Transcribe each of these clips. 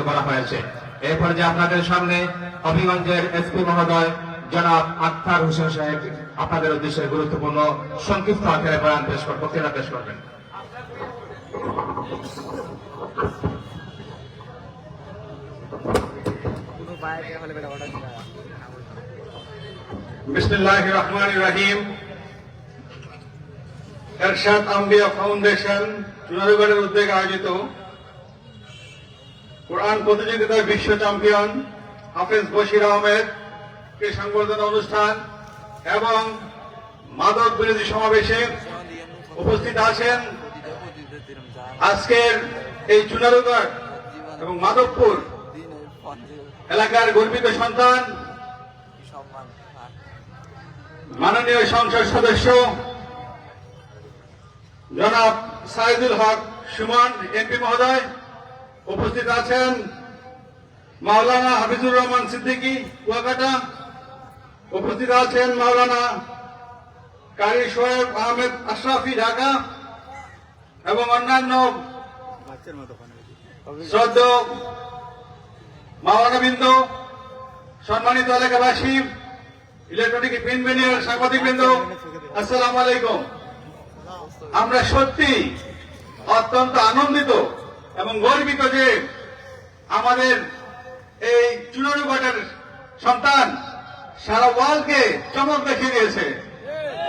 করা হয়েছে। এরপর যে আপনাদের সামনে হবিগঞ্জের এসপি মহোদয় জনাব আখতার হোসেন সাহেব আপনাদের উদ্দেশ্যে গুরুত্বপূর্ণ সংক্ষিপ্ত আকারে বয়ান বক্তৃতা পেশ করবেন। বিসমিল্লাহির রহমানির রহিম। এরশাদ আম্বিয়া ফাউন্ডেশন চুনারুগড়ের উদ্যোগে আয়োজিত কোরআন প্রতিযোগিতায় বিশ্ব চ্যাম্পিয়ন হাফেজ বশির আহমেদ কে সংবর্ধনা অনুষ্ঠান এবং মাদক বিরোধী সমাবেশে উপস্থিত আছেন আজকের এই চুনারুগড় এবং মাধবপুর এলাকার গর্বিত সন্তান মাননীয় সংসদ সদস্য জনাব সাইদুল হক সুমন এমপি মহোদয়, উপস্থিত আছেন মাওলানা হাফিজুর রহমান সিদ্দিকী কুয়াকাটা, উপস্থিত আছেন মাওলানা কারি শোয়েব আহমেদ আশরাফি ঢাকা এবং অন্যান্য শ্রদ্ধেয় মাওলানাবৃন্দ, সম্মানিত এলাকাবাসী, ইলেকট্রনিক প্রিন্ট মিডিয়ার সাংবাদিকবৃন্দ, আসসালামু আলাইকুম। আমরা সত্যি অত্যন্ত আনন্দিত এবং গর্বিত যে আমাদের এই চুনারুগড়ের সন্তান সারা ওয়ার্ল্ডকে চমক দেখিয়ে দিয়েছে,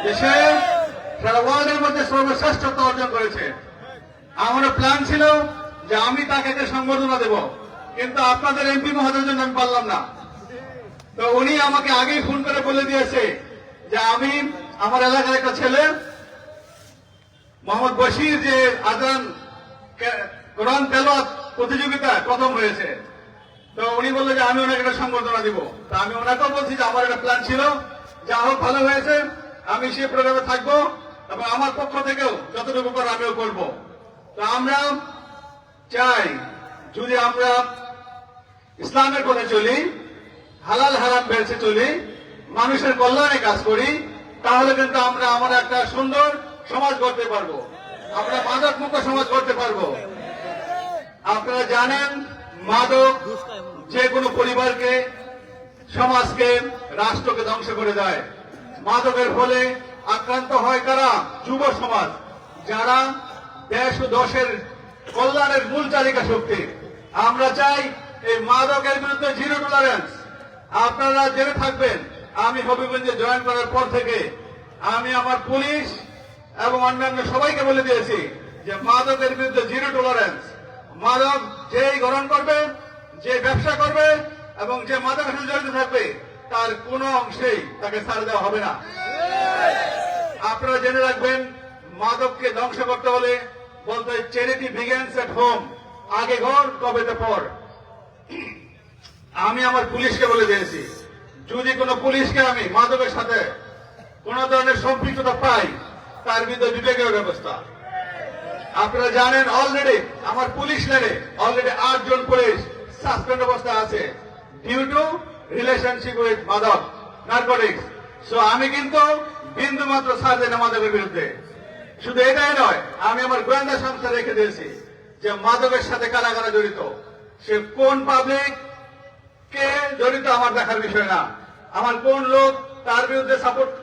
যে সে সারা ওয়ার্ল্ডের মধ্যে সর্বশ্রেষ্ঠত্ব অর্জন করেছে। আমারও প্ল্যান ছিল যে আমি তাকে সংবর্ধনা দেব, কিন্তু আপনাদের এমপি মহোদয়ের জন্য আমি পারলাম না। তো উনি আমাকে আগেই ফোন করে বলে দিয়েছে যে আমি আমার এলাকার একটা ছেলে মোহাম্মদ বশির যে আজান কোরআন তেলাওয়াত প্রতিযোগিতা প্রথম হয়েছে, তো উনি বললো যে আমি ওনাকে একটা সংবর্ধনা দিব। তা আমি ওনাকেও বলছি যে আমার একটা প্ল্যান ছিল, যা হোক ভালো হয়েছে, আমি সেই প্রোগ্রামে থাকবো এবং আমার পক্ষ থেকেও যতটুকু করে আমিও করবো। তো আমরা চাই যদি আমরা ইসলামের পথে চলি, হালাল হারাম বেছে চলি, মানুষের কল্যাণে কাজ করি, তাহলে কিন্তু আমরা একটা সুন্দর সমাজ গড়তে পারবো, আমরা মাদক মুক্ত সমাজ গড়তে পারবো। আপনারা জানেন মাদক যে কোনো পরিবারকে, সমাজকে, রাষ্ট্রকে ধ্বংস করে দেয়। মাদকের ফলে আক্রান্ত হয় কারা? যুব সমাজ, যারা দেশ ও দশের কল্যাণের মূল চালিকা শক্তি। আমরা চাই এই মাদকের বিরুদ্ধে জিরো টলারেন্স। আপনারা জেনে থাকবেন, আমি হবিগঞ্জে জয়েন করার পর থেকে আমি আমার পুলিশ এবং অন্যান্য সবাইকে বলে দিয়েছি যে মাদকের বিরুদ্ধে জিরো টলারেন্স। মাদক যেই গ্রহণ করবে, যে ব্যবসা করবে এবং যে মাদকের সাথে জড়িত থাকবে, তার কোনো অংশেই তাকে ছাড় দেওয়া হবে না। আপনারা জেনে রাখবেন, মাদককে ধ্বংস করতে হলে বলতে চ্যারিটি বিগিনস এট হোম, আগে ঘর তবে তো পর। আমি আমার পুলিশকে বলে দিয়েছি, যদি কোনো পুলিশকে আমি মাদকের সাথে কোন ধরনের সম্পৃক্ততা পাই, তার বিরুদ্ধে বিবেকের ব্যবস্থা। আপনারা জানেন অলরেডি আমার পুলিশ লাইনে অলরেডি 8 জন পুলিশ সাসপেন্ড অবস্থায় আছে ডিউ টু রিলেশনশিপ উইথ মাদক নার্কোটিক্স। সো আমি কিন্তু বিন্দু মাত্র ছাড় দেই না মাদকের বিরুদ্ধে। শুধু এটাই নয়, আমি আমার গোয়েন্দা সংস্থা রেখে দিয়েছি যে মাদকের সাথে কারা কারা জড়িত, সে কোন পাবলিক কে জড়িত আমার দেখার বিষয় না। আমার কোন লোক তার বিরুদ্ধে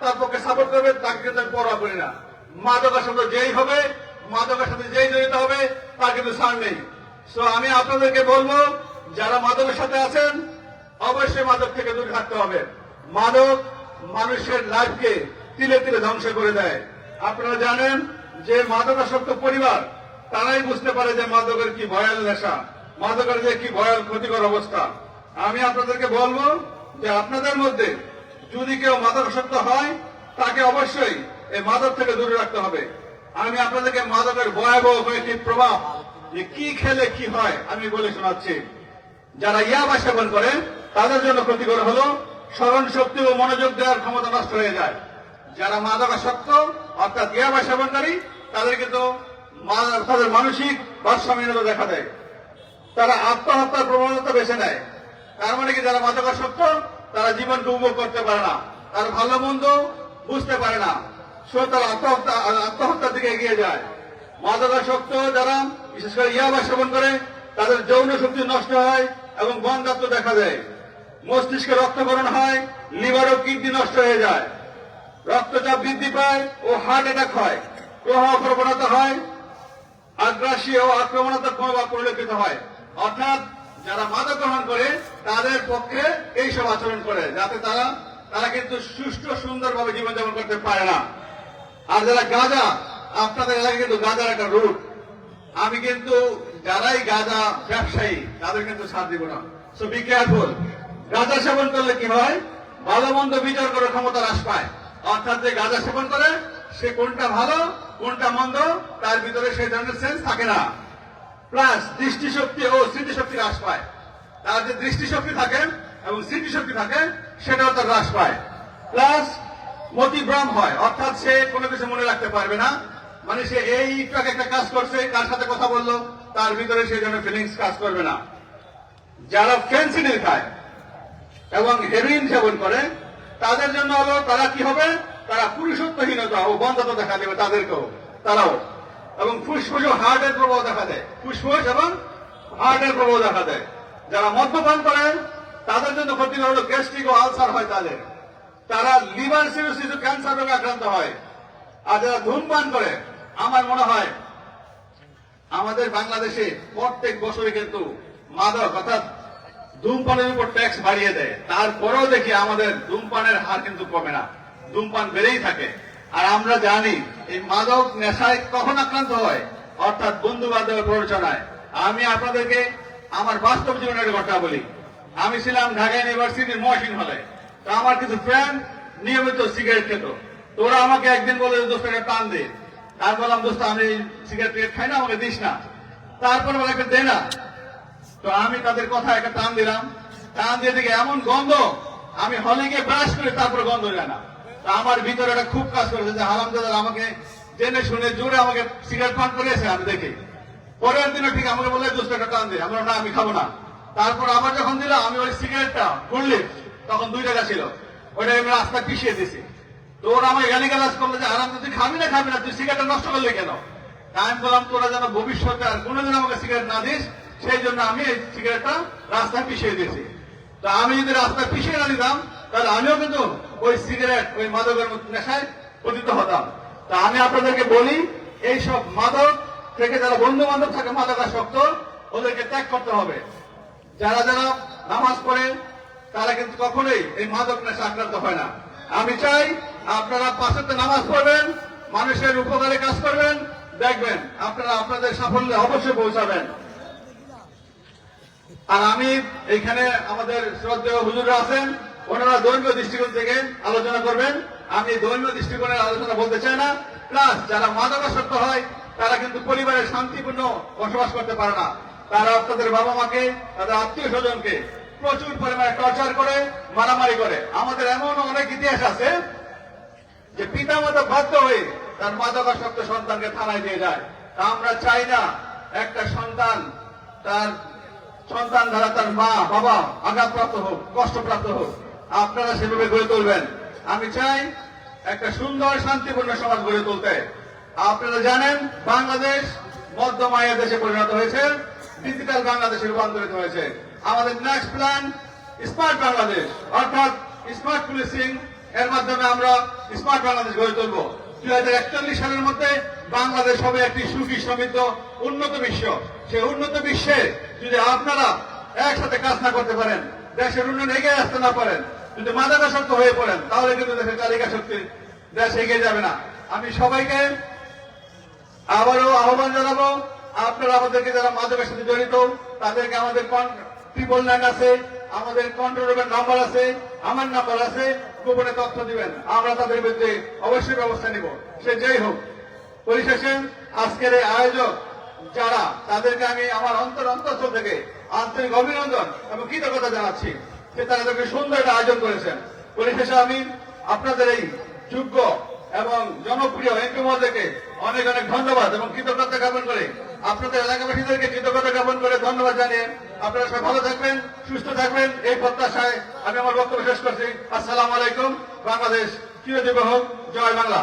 তার পক্ষে সাপোর্ট করবে, তাকে কিন্তু আমি পরোয়া করি না। মাদকের সাথে যেই হবে, মাদকের সাথে যেই জড়িত হবে, তার কিন্তু ছাড় নেই। সো আমি আপনাদেরকে বলবো, যারা মাদকের সাথে আছেন অবশ্যই মাদক থেকে দূরে থাকতে হবে। মাদক মানুষের লাইফকে তিলে তিলে ধ্বংস করে দেয়। আপনারা জানেন যে মাদকাসক্ত পরিবার তারাই বুঝতে পারে যে মাদকের কি ভয়াল নেশা, মাদকের যে কি ভয়াল ক্ষতিকর অবস্থা। আমি আপনাদেরকে বলবো যে আপনাদের মধ্যে যদি কেউ মাদকাসক্ত হয়, তাকে অবশ্যই এই মাদক থেকে দূরে রাখতে হবে। আমি আপনাদেরকে মাদকের ভয়াবহ কয়েকটি প্রভাব, যে কি খেলে কি হয়, আমি বলে শোনাচ্ছি। যারা ইয়াবা সেবন করে তাদের জন্য ক্ষতিকর হলো স্মরণ শক্তি ও মনোযোগ দেওয়ার ক্ষমতা নষ্ট হয়ে যায়। যারা মাদকাসক্ত অর্থাৎ ইয়াবা সেবনকারী, তাদের কিন্তু তাদের মানসিক ভারসাম্যহীনতা দেখা দেয়, তারা আত্মহত্যার প্রবণতা বেছে নেয়। তার মানে কি, যারা মাদকাসক্ত তারা জীবনকে উপভোগ করতে পারে না, তারা ভালো মন্দ বুঝতে পারে না, তারা আত্মহত্যার দিকে এগিয়ে যায়। মাদকাসক্ত যারা বিশেষ করে ইয়াবা সেবন করে, তাদের যৌন শক্তি নষ্ট হয় এবং বন্ধ্যাত্ব দেখা দেয়, মস্তিষ্কে রক্তক্ষরণ হয়, লিভার ও কিডনি নষ্ট হয়ে যায়, রক্তচাপ বৃদ্ধি পায় ও হার্ট অ্যাটাক হয়, প্রবাহ প্রবণতা হয়, আগ্রাসী ও আক্রমণাত্মক মনোভাব পরিলক্ষিত হয়। অর্থাৎ যারা মাদক গ্রহণ করে তাদের পক্ষে এইসব আচরণ করে, যাতে তারা কিন্তু সুষ্ঠু সুন্দরভাবে জীবনযাপন করতে পারে না। আর যারা গাঁজা, আপনাদের এলাকায় কিন্তু গাঁজার একটা রুট, আমি কিন্তু যারাই গাঁজা ব্যবসায়ী তাদের কিন্তু ছাড় দিব না। So be careful. গাঁজা সেবন করলে কি হয়, ভালো মন্দ বিচার করার ক্ষমতা হ্রাস পায়। অর্থাৎ যে গাঁজা সেবন করে সে কোনটা ভালো কোনটা মন্দ তার ভিতরে সেই ধরনের সেন্স থাকে না। প্লাস দৃষ্টিশক্তি ও স্মৃতিশক্তি হ্রাস পায়। তার যে দৃষ্টিশক্তি থাকে এবং স্মৃতিশক্তি থাকে সেটাও তার হ্রাস পায়। প্লাস মতিভ্রম হয়, অর্থাৎ সে কোনো কিছু মনে রাখতে পারবে না। মানে সে এইটাকে একটা কাজ করছে, কার সাথে কথা বললো, তার ভিতরে সেই জন্য ফিলিংস কাজ করবে না। যারা ফেন্সিডিল খায় এবং হেরোইন সেবন করে তাদের জন্য হলো তারা কি হবে, তারা পুরুষত্বহীনতা ও বন্ধ্যতা দেখা দেবে তাদেরকেও, তারাও। এবং ফুসফুস ও হার্টের প্রভাব দেখা দেয়, ফুসফুস এবং হার্টের প্রভাব দেখা দেয়। যারা মদ্যপান করে তাদের জন্য ক্ষতিকর হলো গ্যাস্ট্রিক ও আলসার হয় তাদের, তারা লিভার সিরোসিস ও ক্যান্সার রোগে আক্রান্ত হয়। আর যারা ধূমপান করে, আমার মনে হয় আমাদের বাংলাদেশে প্রত্যেক বছরে কিন্তু মাদক অর্থাৎ ধূমপানের উপর ট্যাক্স বাড়িয়ে দেয়, তারপরেও দেখি আমাদের ধূমপানের হার কিন্তু কমে না, ধূমপান বেড়েই থাকে। আর আমরা জানি এই মাদক নেশায় কখন আক্রান্ত হয়, অর্থাৎ বন্ধু বান্ধবের প্ররোচনায়। আমি আপনাদেরকে আমার বাস্তব জীবনের ঘটনা বলি। আমি ছিলাম ঢাকা ইউনিভার্সিটির মহসিন হলে, তো আমার কিছু ফ্রেন্ড নিয়মিত সিগারেট খেত। তো ওরা আমাকে একদিন বলে, দোস্ত একটা টান দে। আমি বললাম, দোস্ত আমি সিগারেট খাই না, আমাকে দিস না। তারপর বলে একটা দে না। তো আমি তাদের কথা একটা টান দিলাম, টান দিয়ে দিকে এমন গন্ধ, আমি হলে গিয়ে ব্রাশ করে তারপর গন্ধ যায় না। তা আমার ভিতরে একটা খুব কাজ করেছে যে হারামজাদা আমাকে জেনে শুনে জোরে আমাকে সিগারেট পান করেছে। আমি দেখি পরের দিনও ঠিক আমাকে বলে, দোস্ত একটা টান দে। আমরা না, আমি খাবো না। তারপর আবার যখন দিলাম, আমি ওই সিগারেটটা খুললি, তখন 2 টাকা ছিল, ওইটা আমি রাস্তা পিছিয়ে দিছি। তো ওরা আমাকে গালিগালাজ করলো যে হারাম, তুই খাবি না, তুই সিগারেটটা নষ্ট করলি কেন? আমি বললাম, তোরা যেন ভবিষ্যতে আর কোনোদিন আমাকে সিগারেট না দিস, সেই জন্য আমি এই সিগারেটটা রাস্তায় পিছিয়ে দিয়েছি। তো আমি যদি রাস্তায় পিছিয়ে না দিতাম তাহলে আমিও কিন্তু ওই সিগারেট, ওই মাদকের নেশায় পতিত হতাম। তা আমি আপনাদেরকে বলি, এইসব মাদক থেকে যারা বন্ধু বান্ধব থাকে মাদকাসক্ত, ওদেরকে ত্যাগ করতে হবে। যারা যারা নামাজ পড়ে তারা কিন্তু কখনোই এই মাদক নেশা আক্রান্ত হয় না। আমি চাই আপনারা 5 ওয়াক্ত নামাজ পড়বেন, মানুষের উপকারে কাজ করবেন, দেখবেন আপনারা আপনাদের সাফল্যে অবশ্যই পৌঁছাবেন। আর আমি এইখানে আমাদের শ্রদ্ধেয় হুজুররা আছেন, ওনারা ধর্মীয় দৃষ্টিকোণ থেকে আলোচনা করবেন। আমি ধর্মীয় দৃষ্টিকোণের আলোচনা বলতে চাই না। প্লাস যারা মাদকাসক্ত হয় তারা কিন্তু পরিবারের শান্তিপূর্ণ বসবাস করতে পারে না। তারা তাদের বাবা মাকে, তাদের আত্মীয় স্বজনকে প্রচুর পরিমাণে টর্চার করে, মারামারি করে। আমাদের এমন অনেক ইতিহাস আছে যে পিতামাতা বাধ্য হয়ে তার মাদকাসক্ত সন্তানকে থানায় দিয়ে যায়। তা আমরা চাই না একটা সন্তান দ্বারা তার মা বাবা আঘাতপ্রাপ্ত হোক, কষ্টপ্রাপ্ত হোক। আপনারা সেভাবে গড়ে তুলবেন। আমি চাই একটা সুন্দর শান্তিপূর্ণ সমাজ গড়ে তুলতে। আপনারা জানেন বাংলাদেশ মধ্যম আয়ের দেশে পরিণত হয়েছে, ডিজিটাল বাংলাদেশে রূপান্তরিত হয়েছে। আমাদের নেক্সট প্ল্যান স্মার্ট বাংলাদেশ, অর্থাৎ স্মার্ট পুলিশিং এর মাধ্যমে আমরা স্মার্ট বাংলাদেশ গড়ে তুলব। 2041 সালের মধ্যে বাংলাদেশ হবে একটি সুখী সমৃদ্ধ উন্নত বিশ্ব। সেই উন্নত বিশ্বে যদি আপনারা একসাথে কাজ না করতে পারেন, দেশের উন্নয়ন এগিয়ে আসতে না পারেন, যদি মাদকাসক্ত হয়ে পড়েন, তাহলে কিন্তু দেশের চালিকা শক্তি দেশ এগিয়ে যাবে না। আমি সবাইকে আবারও আহ্বান জানাবো, আপনারা আমাদেরকে যারা মাদকের সাথে জড়িত তাদেরকে আমাদের 999 আছে, আমাদের কন্ট্রোল রুমের নাম্বার আছে, আমার নাম্বার আছে, গোপনে তথ্য দিবেন, আমরা তাদের বিরুদ্ধে অবশ্যই ব্যবস্থা নিব, সে যেই হোক। পরিশেষে আজকের এই আয়োজক যারা, তাদেরকে আমি আমার অন্তঃস্থল থেকে আন্তরিক অভিনন্দন এবং কৃতজ্ঞতা জানাচ্ছি যে তারা তাদেরকে সুন্দর একটা আয়োজন করেছেন। পরিশেষে আমি আপনাদের এই যোগ্য এবং জনপ্রিয় এমপি মহোদয়কে অনেক অনেক ধন্যবাদ এবং কৃতজ্ঞতা জ্ঞাপন করে, আপনাদের এলাকাবাসীদেরকে কৃতজ্ঞতা জ্ঞাপন করে ধন্যবাদ জানিয়ে আপনারা সবাই ভালো থাকবেন, সুস্থ থাকবেন, এই প্রত্যাশায় আমি আমার বক্তব্য শেষ করছি। আসসালামু আলাইকুম। বাংলাদেশ চিরজীবী হোক। জয় বাংলা।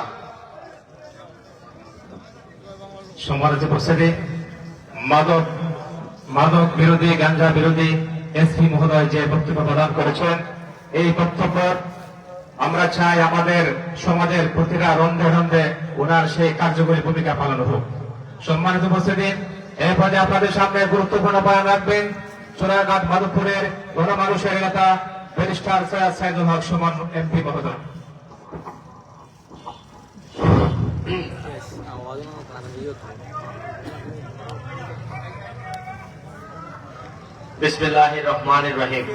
সম্মানিত উপস্থিতি, মাদক মাদক বিরোধী গাঞ্জা বিরোধী এসপি মহোদয় যে বক্তব্য প্রদান করেছেন, এই বক্তব্য আমরা চাই আমাদের সমাজের প্রতিটা রন্ধে রন্ধে ওনার সেই কার্যকরী ভূমিকা পালন হোক। সম্মানিত উপস্থিতি, এই পর্যায়ে আপনাদের সামনে গুরুত্বপূর্ণ বয়ান রাখবেন চোরাঘাট মাধবপুরের গণমানুষের নেতা ব্যারিস্টার সৈয়দ সাইদুল হক সুমন এমপি মহোদয়। বিসমিল্লাহির রহমানির রহিম।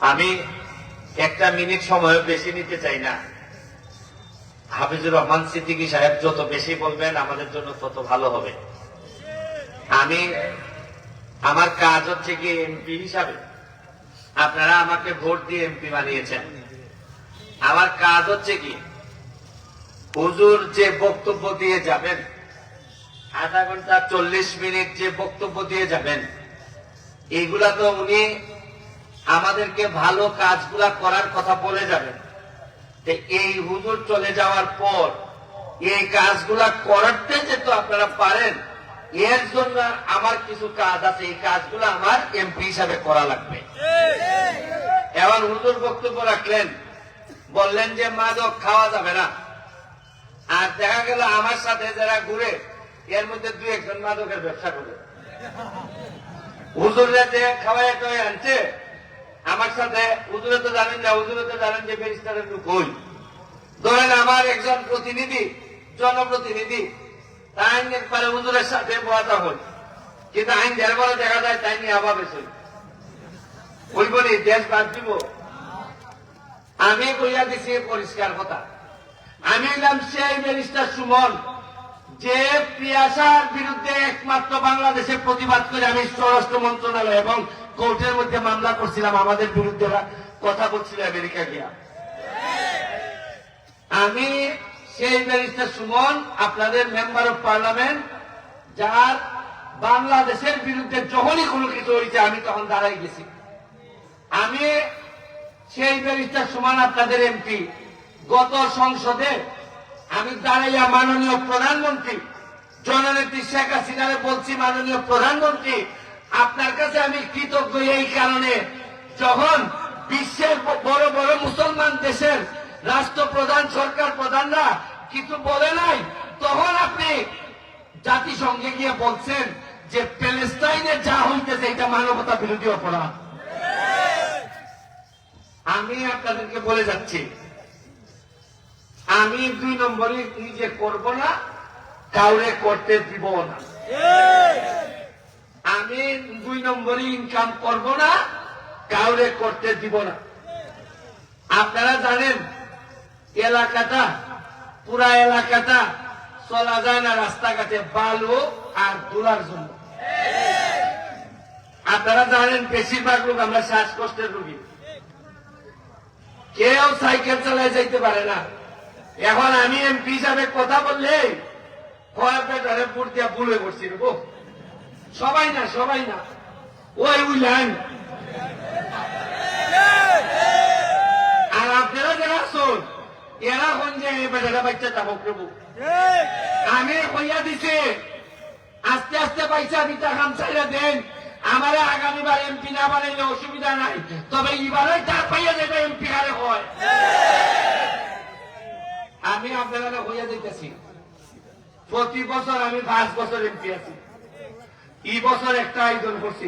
আমি একটা মিনিট সময় বেশি নিতে চাই না। হাফিজুর রহমান সিদ্দিকী সাহেব যত বেশি বলবেন আমাদের জন্য তত ভালো হবে। আমার কাজ হচ্ছে কি এমপি হিসাবে, আপনারা আমাকে ভোট দিয়ে এমপি বানিয়েছেন। আমার কাজ হচ্ছে কি হুজুর যে বক্তব্য দিয়ে যাবেন, আধা ঘন্টা 40 মিনিট যে বক্তব্য দিয়ে যাবেন, এইগুলা তো উনি আমাদেরকে ভালো কাজগুলা করার কথা বলে যাবেন। এই হুজুর চলে যাওয়ার পর এই কাজগুলা করতে যেহেতু আপনারা পারেন, এর জন্য আমার কিছু কাজ আছে, এই কাজগুলো আমার এমপি হিসাবে করা লাগবে। এবার হুজুর বক্তব্য রাখলেন, বললেন যে মাদক খাওয়া যাবে না, আর দেখা গেল আমার সাথে যারা ঘুরে এর মধ্যে 2-1 জন মাদকের ব্যবসা করে। হুজুরে যে খাওয়াই খাওয়াই আনছে আমার সাথে, হুজুরে তো জানেন না, হুজুরে তো জানেন যে ব্যারিস্টারের লোক হই। ধরেন আমার একজন প্রতিনিধি, জনপ্রতিনিধি, তাই একবারে হুজুরের সাথে বয়াটা হল, কিন্তু আইন দেড় বলে দেখা যায় তাই নিয়ে আবার বেশি ওই বলি দেশ বাদ দিব। আমি কইয়া দিছি পরিষ্কার কথা, আমি হইলাম সেই ব্যারিস্টার সুমন যে পিয়াসার বিরুদ্ধে একমাত্র বাংলাদেশে প্রতিবাদ করে আমি স্বরাষ্ট্র মন্ত্রণালয় এবং কোর্টের মধ্যে মামলা করছিলাম, আমাদের বিরুদ্ধে কথা বলছিল আমেরিকা গিয়া। আমি সেই ব্যারিস্টার সুমন, আপনাদের মেম্বার অফ পার্লামেন্ট, যার বাংলাদেশের বিরুদ্ধে যখনই কোনো কিছু হয়েছে আমি তখন দাঁড়াই গেছি। আমি সেই ব্যারিস্টার সুমন, আপনাদের এমপি। গত সংসদে আমি দাঁড়াইয়া মাননীয় প্রধানমন্ত্রী জননেত্রী শেখ হাসিনারে বলছি, মাননীয় প্রধানমন্ত্রী আপনার কাছে আমি কৃতজ্ঞ এই কারণে, যখন বিশ্বের বড় বড় মুসলমান দেশের রাষ্ট্রপ্রধান, সরকার প্রধানরা কিছু বলে নাই, তখন আপনি জাতিসংঘে গিয়ে বলছেন যে প্যালেস্টাইনে যা হইতেছে এটা মানবতা বিরোধী অপরাধ। আমি আপনাদেরকে বলে যাচ্ছি, আমি 2 নম্বরই নিজে করব না, কাউরে করতে দিব না। আমি 2 নম্বরই ইনকাম করব না, কাউরে করতে দিব না। আপনারা জানেন এলাকাটা, পুরা এলাকাটা চলা যায় না রাস্তাঘাটে বালু আর ধুলার জন্য। আপনারা জানেন বেশিরভাগ লোক আমরা শ্বাসকষ্টের রোগী, কেউ সাইকেল চালায় যাইতে পারে না। এখন আমি এমপি হিসাবে কথা বললে কয়েকটা ভোট দিয়া ভুলে করছি, সবাই না সবাই না, ওই উইলান। আর আপনারা যারা শোন, এরা কোন যে বেটাটা বাচ্চা যাবো প্রভু, আমি কইয়া দিছি আস্তে আস্তে পয়সা দিতে খাম চাইলে দেন, আমার আগামীবার এমপি না বানাইলে অসুবিধা নাই, তবে এবারে তার পাইয়া যেটা এমপি হারে হয়। আমি আপনারা হইয়া দিতেছি, প্রতি বছর আমি 5 বছর এমপি আছি, এই বছর একটা আয়োজন করছি।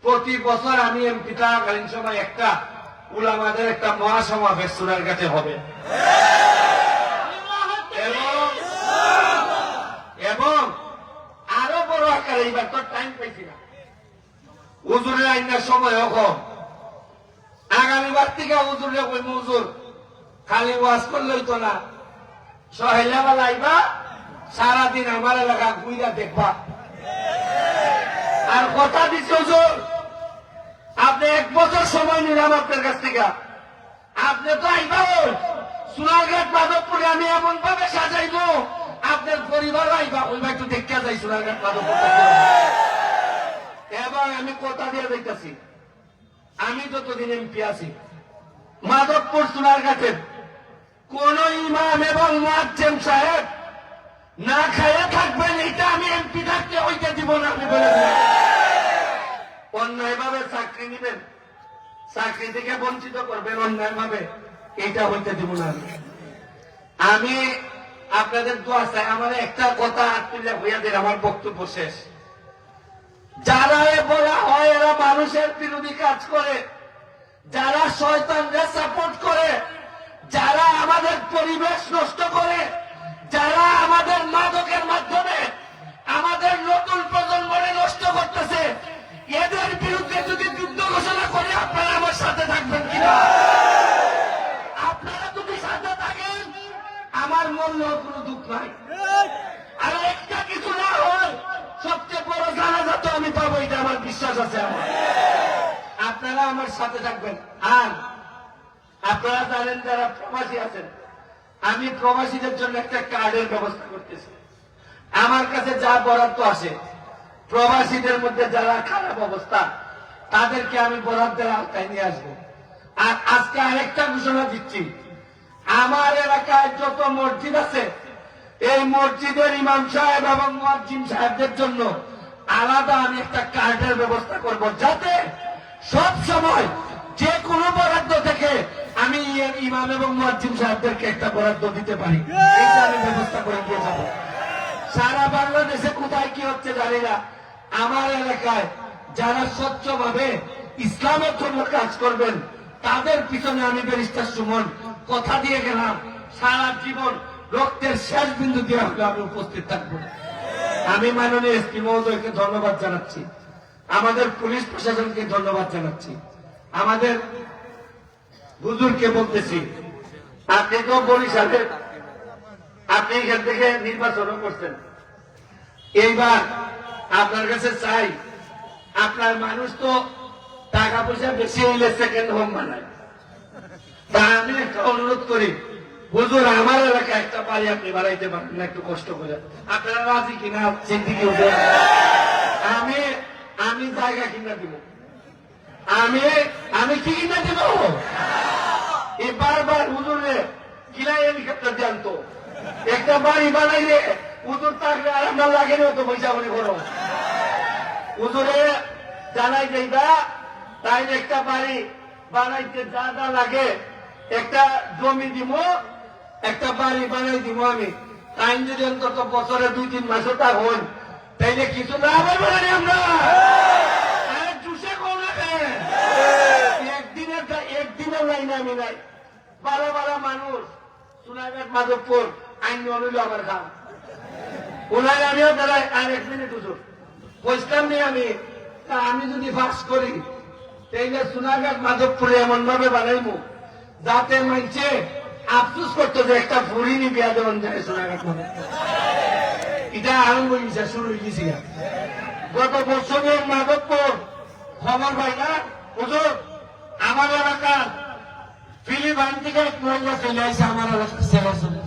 প্রতি বছর আমি এমপি থাকাকালীন সময় একটা উলামাদের একটা মহাসমাবেশ সোনারঘাটে হবে, এবং আরো বড় আকারে, এইবার তো টাইম পাইছি না, হুজুরের আইনার সময় কম, আগামীবার থেকে হুজুরে কই হুজুর খালি ওয়াজ করলেই তো না, সহেলাবেলা আইবা, সারাদিন আমার এলাকা ঘুইরা দেখবা। আর কথা দিচ্ছে হুজুর, আপনি 1 বছর সময় নিলাম আপনার কাছ থেকে, আপনি তো আইবা সোনারঘাট মাধবপুরে আমি এমন ভাবে সাজাইব, আপনার পরিবার আইবা, ওইবা একটু দেখতে যাই সোনারঘাট মাধবপুর। এবার আমি কথা দিয়ে দেখতেছি, আমি যতদিন এমপি আছি মাধবপুর সোনারঘাটের কোন ইমাম এবং মুয়াজ্জিম সাহেব না খাইয়ে থাকবেন, এটা আমি এমপি থাকতে হইতে দিব না। আমি বলে দিলাম, অন্যায় ভাবে চাকরি নিবেন, চাকরি থেকে বঞ্চিত করবেন অন্যায় ভাবে, এটা হইতে দিব না। আমি আপনাদের দোয়া চাই। আমার একটা কথা তুলে হইয়া দিন, আমার বক্তব্য শেষ। যারা বলা হয় এরা মানুষের বিরোধী কাজ করে, যারা শয়তানদের সাপোর্ট করে, যারা আমাদের পরিবেশ নষ্ট করে, যারা আমাদের মাদকের মাধ্যমে আমাদের নতুন প্রজন্মকে নষ্ট করতেছে, এদের বিরুদ্ধে যদি যুদ্ধ ঘোষণা করে আপনারা আমার সাথে থাকবেন কিনা? আপনারা যদি সাথে থাকেন আমার মরলেও কোনো দুঃখ নাই। আর একটা কিছু না হয় সবচেয়ে বড় জানাজা তো আমি পাবো, এটা আমার বিশ্বাস আছে। আমার আপনারা আমার সাথে থাকবেন। আর আপনারা জানেন যারা প্রবাসী আছেন, আমি প্রবাসীদের জন্য একটা কার্ডের ব্যবস্থা করতেছি। আমার কাছে যা বরাদ্দ আসে প্রবাসীদের মধ্যে যারা খারাপ অবস্থা তাদেরকে আমি বরাদ্দের আওতায় নিয়ে আসবো। আর আজকে আরেকটা ঘোষণা দিচ্ছি, আমার এলাকায় যত মসজিদ আছে এই মসজিদের ইমাম সাহেব এবং মুয়াজ্জিন সাহেবদের জন্য আলাদা আমি একটা কার্ডের ব্যবস্থা করব, যাতে সব সময় যে কোনো বরাদ্দ থেকে আমি ইমাম এবং মুয়াজ্জিন সাহেবদেরকে একটা বরাদ্দ দিতে পারি। এটা আমি ব্যবস্থা করে দিয়ে যাবো। সারা বাংলাদেশে কোথায় কি হচ্ছে জানি না, আমার এলাকায় যারা স্বচ্ছভাবে ইসলামের জন্য কাজ করবেন তাদের পিছনে আমি ব্যারিস্টার সুমন কথা দিয়ে গেলাম, সারা জীবন রক্তের শেষ বিন্দু দিয়ে হলে আমি উপস্থিত থাকবো। আমি মাননীয় এসপি মহোদয়কে ধন্যবাদ জানাচ্ছি, আমাদের পুলিশ প্রশাসনকে ধন্যবাদ জানাচ্ছি, আমাদের হুজুরকে বলতেছি, আপনি তো বরিশালের, আপনি এখান থেকে নির্বাচনও করছেন, এইবার আপনার কাছে চাই, আপনার মানুষ তো টাকা পয়সা বেশি হইলে সেকেন্ড হোম বানায়, তা আমি একটা অনুরোধ করি, হুজুর আমার এলাকায় একটা বাড়ি আপনি বাড়াইতে পারেন না, একটু কষ্ট করে। আপনারা রাজি কিনা সেদিকে উঠে আমি জায়গা কিনা দিব, আমি কি কিনা দিব, এই বারবার হুজুরে কিনাই হেলিকপ্টার দিয়ে আনতো, একটা বাড়ি বানাইলে হুজুর থাকলে আর আমরা লাগেনি অত পয়সা মনে করো, হুজুরে জানাই যাইবা তাই একটা বাড়ি বানাইতে যা যা লাগে একটা জমি দিব, একটা বাড়ি বানাই দিব আমি, তাই যদি অন্তত বছরে 2-3 মাসও তা হন তাইলে কিছু না হবে না। আমরা জুসে কোন একদিনের লাইনে আমি নাই, বারো মানুষ সোনাঘাট মাধবপুর আইন অনুল আমার খাম ওনার আমিও দাঁড়াই। আর 1 মিনিট হুজুর বসলাম নেই আমি যদি ফাঁস করি তাইলে সোনাঘাট মাধবপুরে এমন ভাবে বানাইবো যাতে মানছে আফসোস করতো যে একটা ফুরিনি বিয়া দেওয়ান যায় সোনাঘাট মাধবপুর। এটা আরম্ভ হয়েছে, শুরু হয়ে গেছি। গত বছরের মাধবপুর খবর পাই না হুজুর, আমার এলাকার ফিলিপাইন থেকে এক মহিলা চলে আসছে আমার এলাকার ছেলের জন্য।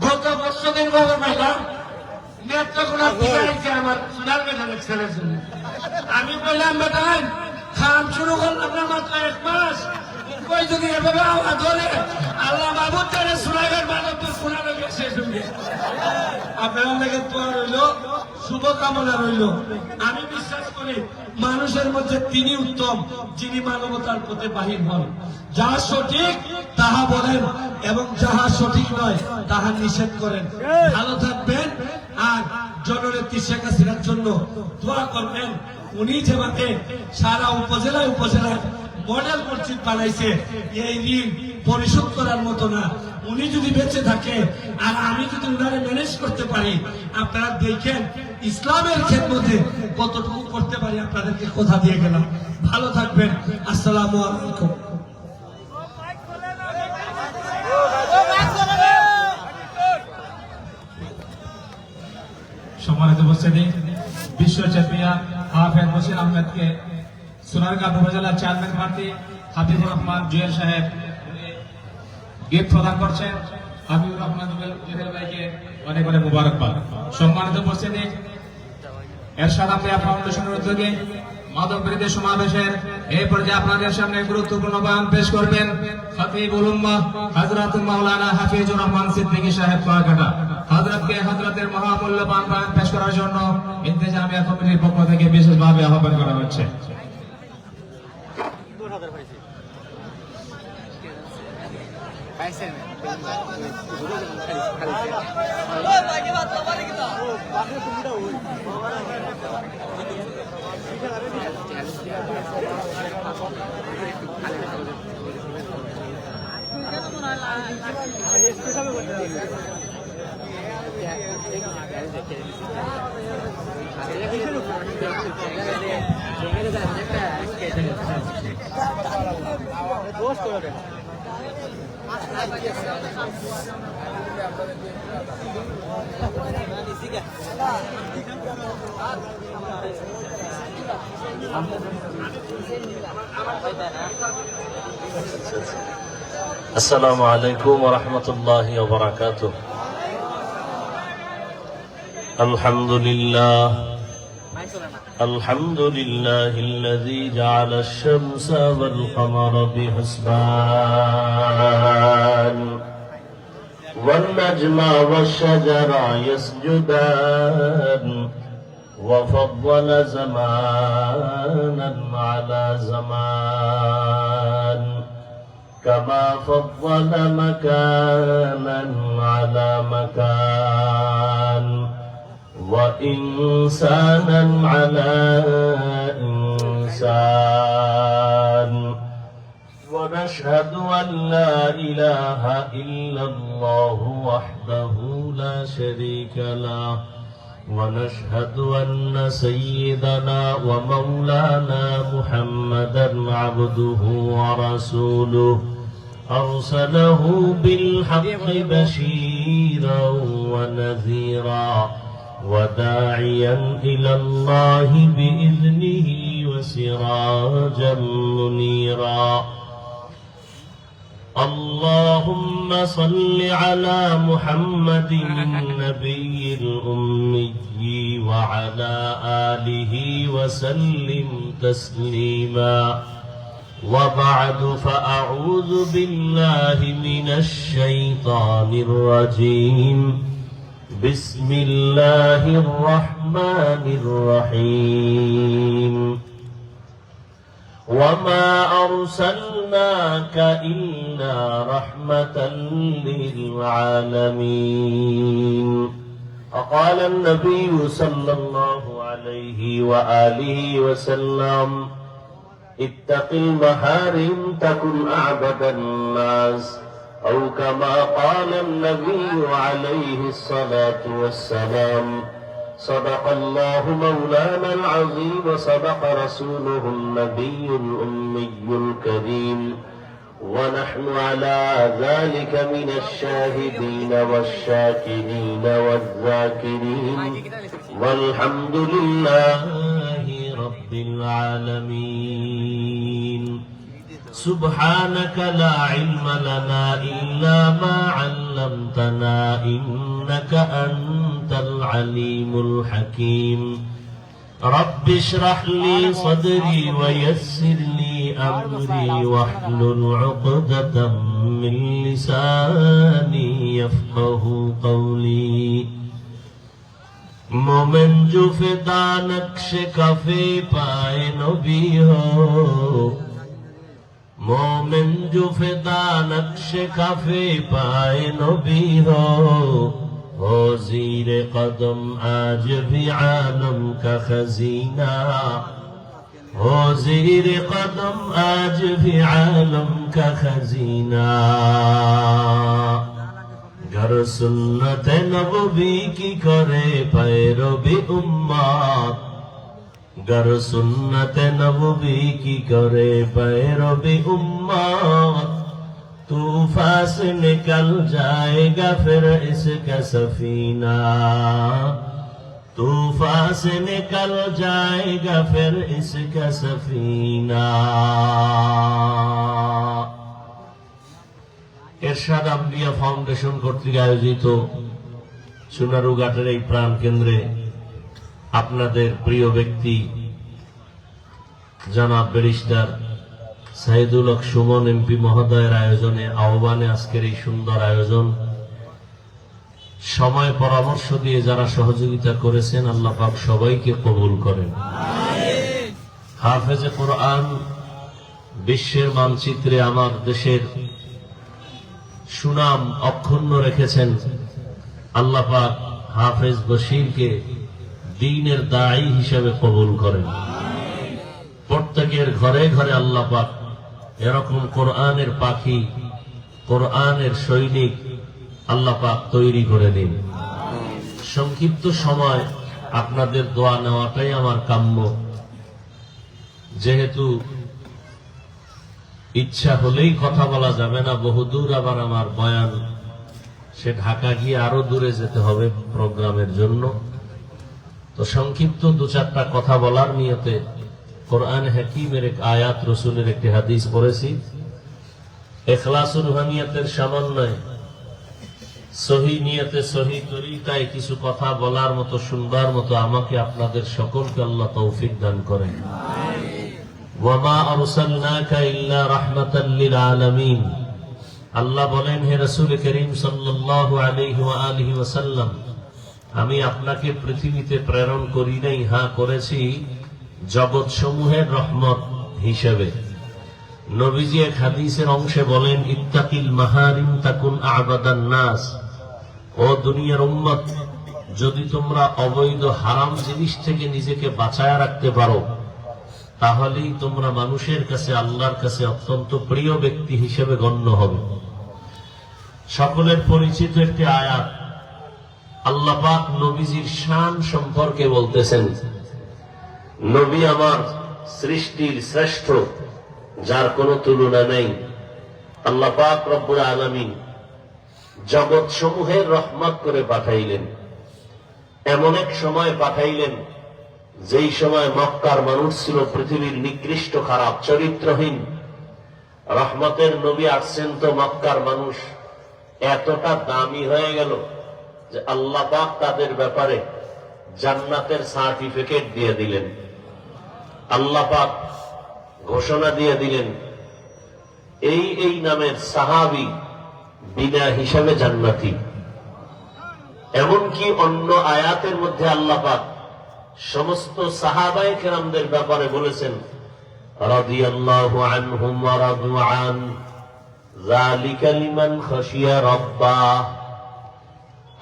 গত বছরের খবর পাইলাম নেত্রকোনা থেকে আসছে আমার সোনারঘাট অনেক ছেলের জন্য। আমি বললাম বেটাই খাম শুরু করলাম না মাত্র 1 মাস, কই যদি এভাবে আওয়াজ ধরে আল্লাহ মাহবুব তারে সোনারঘাট মাধবপুর সোনারঘাট শেষ হয়ে আপনারা লেগে তোয়া রইল, শুভকামনা রইল। আমি বিশ্বাস করি মানুষের মধ্যে তিনি উত্তম যিনি মানবতার পথে বাহির হন, যাহা সঠিক তাহা বলেন এবং যাহা সঠিক নয় তাহা নিষেধ করেন। ভালো থাকবেন আর জননেত্রী শেখ হাসিনার জন্য দোয়া করবেন। উনি যেভাবে সারা উপজেলায় মডেল মসজিদ বানাইছে, এই ঋণ পরিশোধ করার মতো না। উনি যদি বেঁচে থাকে আর আমি যদি উনারে ম্যানেজ করতে পারি, আপনারা দেখেন ইসলামের খেদমতে কতটুকু করতে পারি। আপনাদেরকে কথা দিয়ে গেলাম, ভালো থাকবেন। আসসালামু আলাইকুম। সম্মানিত উপস্থিতি, বিশ্ব চ্যাম্পিয়ন হাফেজ বশির আহমেদকে সোনারঘাট উপজেলার চেয়ারম্যান প্রার্থী হাবিবুর রহমান জুয়েল সাহেব গিফট প্রদান করছেন। হাবিবুর রহমান জুয়েল ভাইকে অনেক অনেক মুবারকবাদ। সম্মানিত উপস্থিতি, এরশাদ আম্বিয়া ফাউন্ডেশনের উদ্যোগে মাদক বিরোধী সমাবেশের এই পর্যায়ে আপনাদের সামনে গুরুত্বপূর্ণ বয়ান পেশ করবেন খতিবুল উম্মাহ হযরত মাওলানা হাফিজুর রহমান সিদ্দিকী সাহেব কুয়াকাটা। হযরতের মহামূল্যবান বয়ান পেশ করার জন্য ইন্তেজামিয়া কমিটির পক্ষ থেকে বিশেষভাবে আহ্বান করা হচ্ছে। السلام عليكم ورحمة الله وبركاته. الحمد لله الذي جعل الشمس والقمر بحسبان والنجم والشجر يسجدان وفضل زمانا على زمان كما فضل مكانا على مكان وإنسانا على إنسان ونشهد أن لا إله إلا الله وحده لا شريك له ونشهد أن سيدنا ومولانا محمدا عبده ورسوله أرسله بالحق بشيرا ونذيرا وداعيا إلى الله بإذنه وسراجا منيرا. اللهم صل على محمد النبي الأمي وعلى آله وسلم تسليما. وبعد فأعوذ بالله من الشيطان الرجيم. بسم الله الرحمن الرحيم. وما أرسلناك إلا رحمة للعالمين. وقال النبي صلى الله عليه وآله وسلم اتق المحارم تكن أعبد الناس أو كما قال النبي عليه الصلاة والسلام. صدق الله مولانا العظيم وصدق رسوله النبي الأمي الكريم ونحن على ذلك من الشاهدين والشاكرين والذاكرين والحمد لله رب العالمين. سبحانك لا علم لنا إلا ما علمتنا إنك أنت العليم الحكيم. رب اشرح لي صدري ويسر لي أمري واحلل عقدة من لساني يفقه قولي. مومن جو فدا نقش کفے پائے نبی ہو. مومن جو فدا نقش کفے پائے نبی ہو زیر قدم آج بھی عالم کا خزینہ. ہو زیر قدم آج بھی عالم کا خزینہ. گر سنت نبوی کی کرے پیروی امت. گر سنت نبوی کی کرے پیروی امت. طوفان سے نکل جائے گا پھر اس کا سفینہ. طوفان سے نکل جائے گا پھر اس کا سفینہ. এরশাদ আম্বিয়া ফাউন্ডেশন কর্তৃক আয়োজিত সোনারুঘাটের এই প্রাণ কেন্দ্রে আপনাদের প্রিয় ব্যক্তি জনাব ব্যারিস্টার সাইদুল হক সুমন এমপি মহোদয়ের আয়োজনে আহ্বানে আজকের এই সুন্দর আয়োজন, সময় পরামর্শ দিয়ে যারা সহযোগিতা করেছেন, আল্লাহ পাক সবাইকে কবুল করেন। হাফেজে কোরআন বিশ্বের মানচিত্রে আমার দেশের সুনাম অক্ষুণ্ণ রেখেছেন। আল্লাহ পাক হাফেজ বশিরকে দ্বীনের দায়ী হিসেবে কবুল করেন। প্রত্যেকের ঘরে ঘরে আল্লাহ পাক এরকম কোরআনের পাখি, কোরআনের সৈনিক আল্লাহ পাক তৈরি করে দিন। সংক্ষিপ্ত সময় আপনাদের দোয়া নেওয়াটাই আমার কাম্য। যেহেতু ইচ্ছা হলেই কথা বলা যাবে না, বহুদূর আবার আমার বয়ান, সে ঢাকা গিয়ে আরো দূরে যেতে হবে প্রোগ্রামের জন্য। তো সংক্ষিপ্ত দু চারটা কথা বলার নিয়তে কোরআন হাকিমের এক আয়াত, রসুলের একটি হাদিস পড়েছি। ইখলাসুর রুহানিয়াতের সমন্বয়ে সহি নিয়তে সহি তরিকায় কিছু কথা বলার মতো, শুনবার মতো আমাকে আপনাদের সকলকে আল্লাহ তৌফিক দান করেন। ওয়ামা আরসালনাকা ইল্লা রাহমাতাল লিল আলামিন। আল্লাহ বলেন, হে রাসূল করিম সাল্লাল্লাহু আলাইহি ওয়া আলিহি ওয়াসাল্লাম, আমি আপনাকে পৃথিবীতে প্রেরণ করি নাই, হ্যাঁ করেছি জগৎ সমূহের রহমত হিসেবে। নবীজি এক হাদিসের অংশে বলেন, ইত্তাকিল মাহারিম তাকুন আবাদান নাস। ও দুনিয়ার উম্মত, যদি তোমরা অবৈধ হারাম জিনিস থেকে নিজেকে বাঁচায় রাখতে পারো, তাহলেই তোমরা মানুষের কাছে, আল্লাহর কাছে অত্যন্ত প্রিয় ব্যক্তি হিসেবে গণ্য হবে। সকলের পরিচিত একটি আয়াত। আল্লাহ পাক নবীজির শান সম্পর্কে বলতেছেন, নবী আমার সৃষ্টির শ্রেষ্ঠ, যার কোনো তুলনা নেই। আল্লাহ পাক রব্বুল আলামিন জগৎ সমূহের রহমত করে পাঠাইলেন। এমন এক সময় পাঠাইলেন যেই সময় মক্কার মানুষ ছিল পৃথিবীর নিকৃষ্ট, খারাপ, চরিত্রহীন। রহমতের নবী আসছেন তো মক্কার মানুষ এতটা দামি হয়ে গেল যে আল্লাহ পাক তাদের ব্যাপারে জান্নাতের সার্টিফিকেট দিয়ে দিলেন। আল্লাহ পাক ঘোষণা দিয়ে দিলেন, এই নামের সাহাবী বিনা হিসাবে জান্নাতি। এমনকি অন্য আয়াতের মধ্যে আল্লাহ পাক সমস্ত সাহাবায়ে কেরামদের ব্যাপারে বলেছেন, রাদিয়াল্লাহু আনহুম ওয়া রাদু আন, যালিকা লিমান খাশিয়া রাব্বাহ।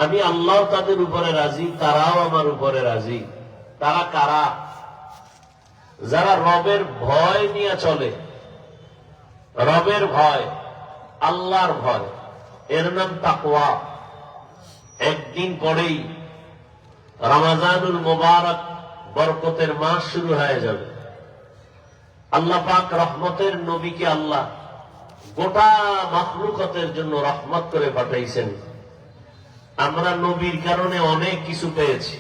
আমি আল্লাহ তাদের উপরে রাজি, তারাও আমার উপরে রাজি। তারা কারা? যারা রবের ভয় নিয়ে চলে। রবের ভয়, আল্লাহর ভয়, এর নাম তাকওয়া। একদিন পরেই রমজানুল মুবারক, বরকতের মাস শুরু হয়ে যাবে। আল্লাহ পাক রহমতের নবীকে আল্লাহ গোটা মাখলুকাতের জন্য রহমত করে পাঠাইছেন। আমরা নবীর কারণে অনেক কিছু পেয়েছি।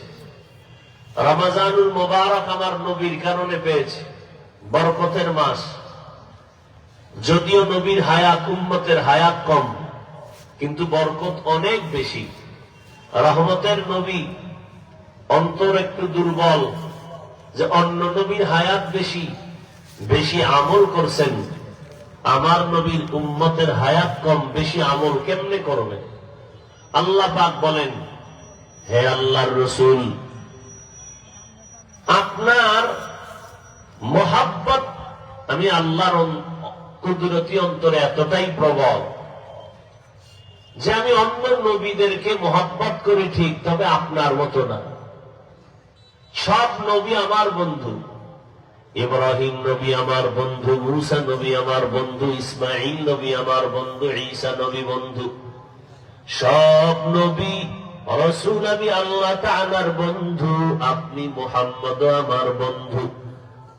রমজানুল মুবারক আমার নবীর কারণে পেয়েছি, বরকতের মাস। যদিও নবীর হায়াত, উম্মতের হায়াত কম, কিন্তু বরকত অনেক বেশি। রহমতের নবী, অন্তর একটু দুর্বল, যে অন্য নবীর হায়াত বেশি, বেশি আমল করছেন। আমার নবীর উম্মতের হায়াত কম, বেশি আমল কেমনে করবে? আল্লাহ পাক বলেন, হে আল্লাহর রাসূল, আপনার মোহাব্বত আমি আল্লাহর কুদরতি অন্তরে এতটাই প্রবল যে আমি অন্য নবীদেরকে মোহাব্বত করি ঠিক, তবে আপনার মতো না। সব নবী আমার বন্ধু। ইব্রাহিম নবী আমার বন্ধু, মূসা নবী আমার বন্ধু, ইসমাঈল নবী আমার বন্ধু, ঈসা নবী বন্ধু। সব নবী রাসূল আমি আল্লাহ তাআলার বন্ধু, আপনি মুহাম্মদ আমার বন্ধু।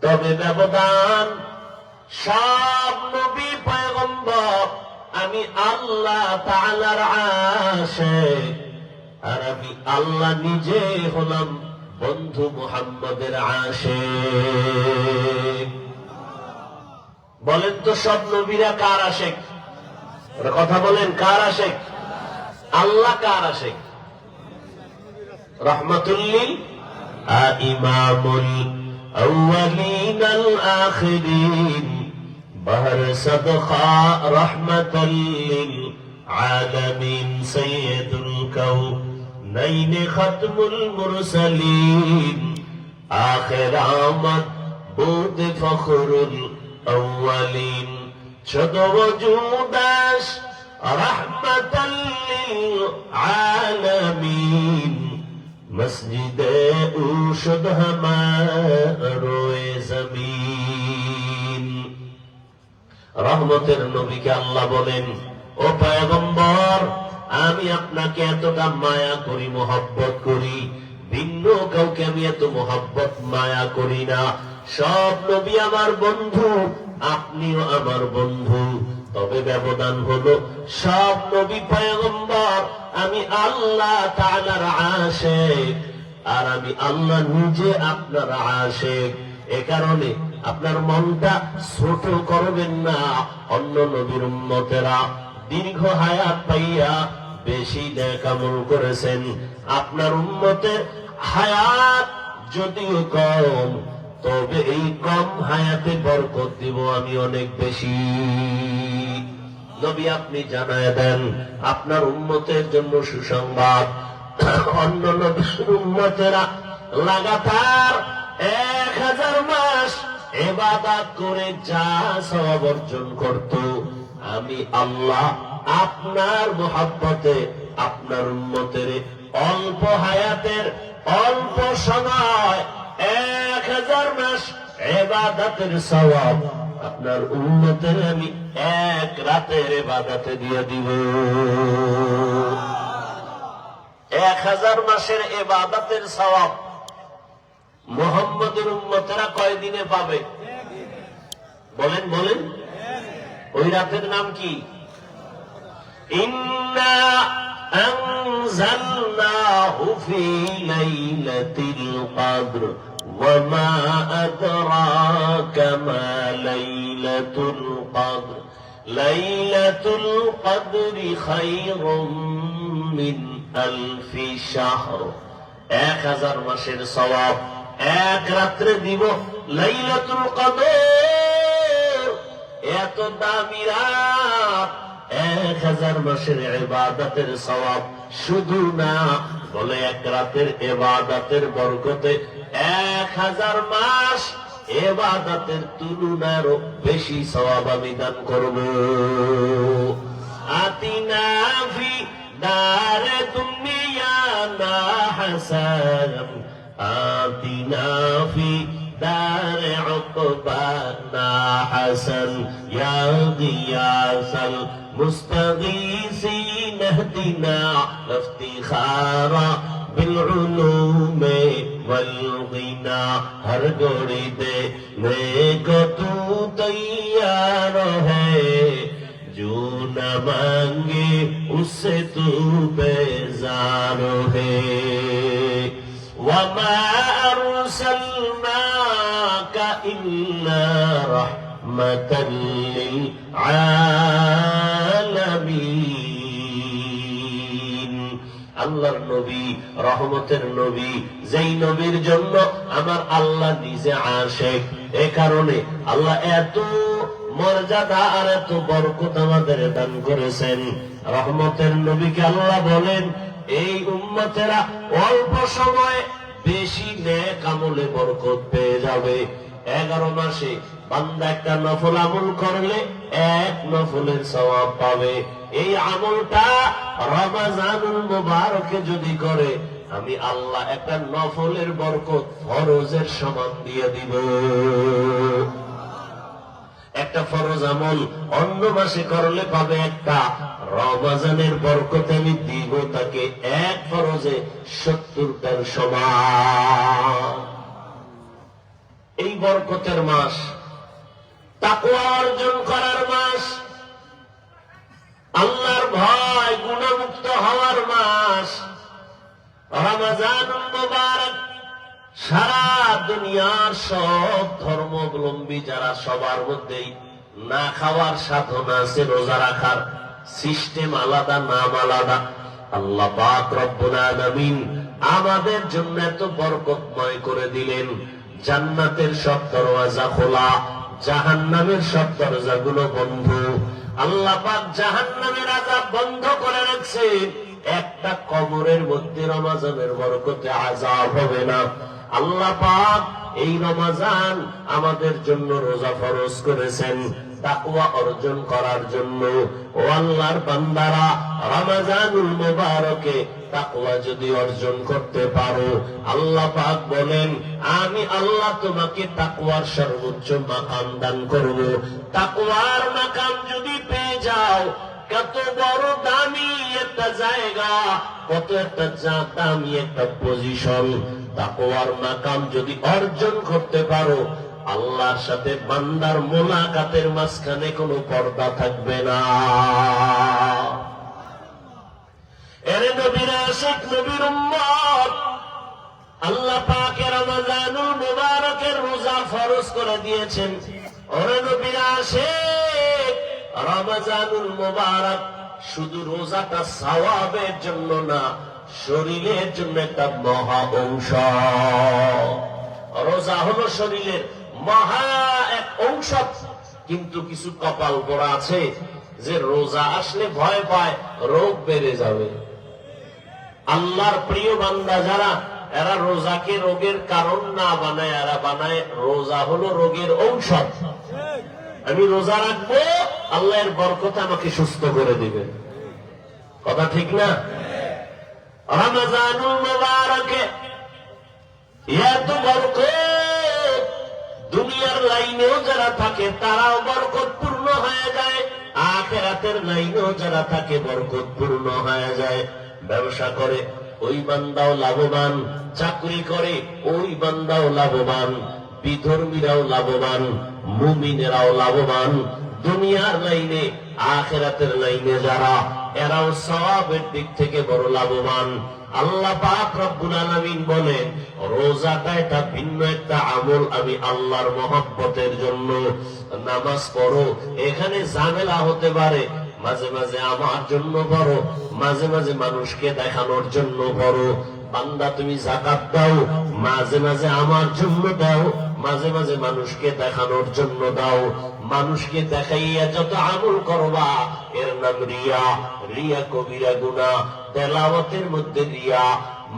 তবে ব্যবধান, সব নবী পয়গম্বর আমি আল্লাহ তাআলার আশিক, আর আমি আল্লাহ নিজে হলাম বন্ধু মুহাম্মদের আশিক। বলেন তো সব নবীরা কার আশিক? কথা বলেন, কার আশিক? আল্লাহ কার আশিক? রহমাতুল লিল ইমামুল الأولين الآخرين بحر صدقا رحمة للعالمين سيد الكونين ختم المرسلين آخر آمد بود فخر الأولين شد وجودش رحمة للعالمين مسجد اوشد হামারোয় জমিন। রহমতের নবীকে আল্লাহ বলেন, ও পয়গম্বর, আমি আপনাকে এতটা মায়া করি, মহব্বত করি, ভিন্ন কাউকে আমি এত মহব্বত মায়া করি না। সব নবী আমার বন্ধু, আপনিও আমার বন্ধু, তবে ব্যবধান হলো সব নবী পয়গম্বর আমি আল্লাহ তাআলার আশিক, আর আমি আল্লাহ নিজে আপনার আশিক। এ কারণে আপনার মনটা ছোট করবেন না। অন্য নবীর উম্মতেরা দীর্ঘ হায়াত পাইয়া বেশি নেক আমল করেছেন, আপনার উম্মতের হায়াত যদিও কম, তবে এই কম হায়াতে বরকত দিব আমি অনেক বেশি। নবী আপনি জানায় দেন আপনার উম্মতের জন্য সুসংবাদ। অন্য নবীর উম্মতেরা লাগাতার 1000 মাস ইবাদত করে যা সওয়াব অর্জন করত, আমি আল্লাহ আপনার মহব্বতে আপনার উম্মতের অল্প হায়াতের অল্প সময় 1000 মাস ইবাদতের সওয়াব আপনার উম্মতের আমি এক রাতের ইবাদতে দিয়ে দিব। 1000 মাসের ইবাদতের সওয়াব মুহাম্মদের উম্মতেরা কয়দিনে পাবে? বলেন বলেন, ওই রাতের নাম কি? ইন্না আনজালনাহু ফি লাইলাতিল কদর ওয়া মা আদরাকা মা লাইলাতুল কদর লাইলাতুল কদরি খায়রুম মিন আলফি শাহর। 1000 মাসের সওয়াব এক রাত্রে দিব। লাইলাতুল কদর এত দামি রাত, 1000 মাসের ইবাদতের সওয়াব শুধু না, বলে এক রাতের ইবাদতের বরকতে 1000 মাস ইবাদতের তুলনারও বেশি সওয়াব আমি দান করব। আতিনা ফি দারে দুনিয়া না হাসান, আতিনা ফি দারে উকবানা হাসান, ইয়া গিয়াসাল মুস্তাগীসিন ইহদিনা ইফতিখারা بالعلوم والغنا। ہر گوڑی دے نیک تو تیار ہے، جو نہ مانگے اس سے تو بیزار ہے۔ وما أرسلناك إلا رحمة للعالمين। আল্লাহর নবী, রহমতের নবী, যেই নবীর জন্য আমার আল্লাহ নিজে আশিক। এ কারণে আল্লাহ এত মর্যাদা আর এত বরকত আমাদের দান করেছেন। রহমতের নবীকে আল্লাহ বলেন, এই উম্মতেরা অল্প সময়ে বেশি নেক আমলে বরকত পেয়ে যাবে। 11 মাসে বান্দা একটা নফল আমল করলে 1 নফলের সওয়াব পাবে। এই আমলটা রমজানুল মুবারকে যদি করে, আমি আল্লাহ একটা নফলের বরকত ফরজের সমান দিয়ে দিব। একটা ফরজ আমল অন্য মাসে করলে পাবে একটা, রমজানের বরকতে আমি দিব তাকে 1 ফরজে 70টার সমান। এই বরকতের মাস, তাকওয়া অর্জন করার মাস, আল্লাহর ভয়, গুনাহমুক্ত হওয়ার মাস রমজানুল মুবারক। সারা দুনিয়ার সব ধর্মাবলম্বী যারা, সবার মধ্যেই না খাওয়ার সাধনা আছে, রোজা রাখার সিস্টেম আলাদা, নাম আলাদা। আল্লাহ পাক রব্বুল আলামিন আমাদের জন্য এত বরকতময় করে দিলেন জান্নাতের সব দরওয়াজা খোলা, জাহান্নামের সব দরজাগুলো বন্ধ। আল্লাহ পাক জাহান্নামের আযাব বন্ধ করে রাখছে। একটা কবরের মধ্যে রমজানের বরকতে আযাব হবে না। আল্লাহ পাক এই রমজান আমাদের জন্য রোজা ফরজ করেছেন তাকওয়া অর্জন করার জন্য। ও আল্লাহর বান্দারা, রমজানুল মুবারকে তাকওয়া যদি অর্জন করতে পারো, আল্লাহ পাক বলেন আমি আল্লাহ তোমাকে তাকওয়ার সর্বোচ্চ মাকাম দান করব। তাকওয়ার মাকাম যদি পেয়ে যাও, কত বড় দামি একটা জায়গা, কত একটা দামি একটা পজিশন। তাকওয়ার মাকাম যদি অর্জন করতে পারো, আল্লাহর সাথে বান্দার মোলাকাতের মাঝখানে কোনো পর্দা থাকবে না। এরে নবীর আশিক, নবীর উম্মত, আল্লাহ পাকের রমজানুল মুবারকের রোজা ফরজ করে দিয়েছেন। ওরে নবীর আশিক, রমজানুল মুবারক শুধু রোজাটা সওয়াবের জন্য না, শরীরের জন্য একটা মহা অংশ। রোজা হলো শরীরের মহা এক অংশ। কিন্তু কিছু কপাল পোড়া আছে যে রোজা আসলে ভয় পায় রোগ বেড়ে যাবে। আল্লাহর প্রিয় বান্দা যারা, এরা রোজাকে রোগের কারণ না বানায়, এরা বানায় রোজা হলো রোগের ঔষধ। আমি রোজা রাখবো, আল্লাহর বরকতে আমাকে সুস্থ করে দিবেন। কথা ঠিক না? রমজানুল মুবারকে এত বরকত, দুনিয়ার লাইনেও যারা থাকে তারাও বরকতপূর্ণ হয়ে যায়, আখিরাতের লাইনেও যারা থাকে বরকতপূর্ণ হয়ে যায়। ব্যবসা করে ওই বান্দাও লাভবান, চাকরি করে ওই বান্দাও লাভবান, বিধর্মীরাও লাভবান, মুমিনেরাও লাভবান। দুনিয়ার লাইনে আখিরাতের লাইনে যারা, এরাও সওয়াবের দিক থেকে বড় লাভবান। আল্লাহ পাক রব্বুল আলামিন বলেন রোজাটা এটা ভিন্ন একটা আমল, আমি আল্লাহর মহব্বতের জন্য। নামাজ পড়ো, এখানে ঝামেলা হতে পারে, মাঝে মাঝে আমার জন্য পড়ো, মাঝে মাঝে মানুষকে দেখানোর জন্য পড়ো। বান্দা তুমি যাকাত দাও, মাঝে মাঝে আমার জন্য দাও, মাঝে মাঝে মানুষকে দেখানোর জন্য দাও। মানুষকে দেখাইয়া যত আমল করবা এর নাম রিয়া। রিয়া কবিরা গুনাহ। তেলাওয়াতের মধ্যে রিয়া,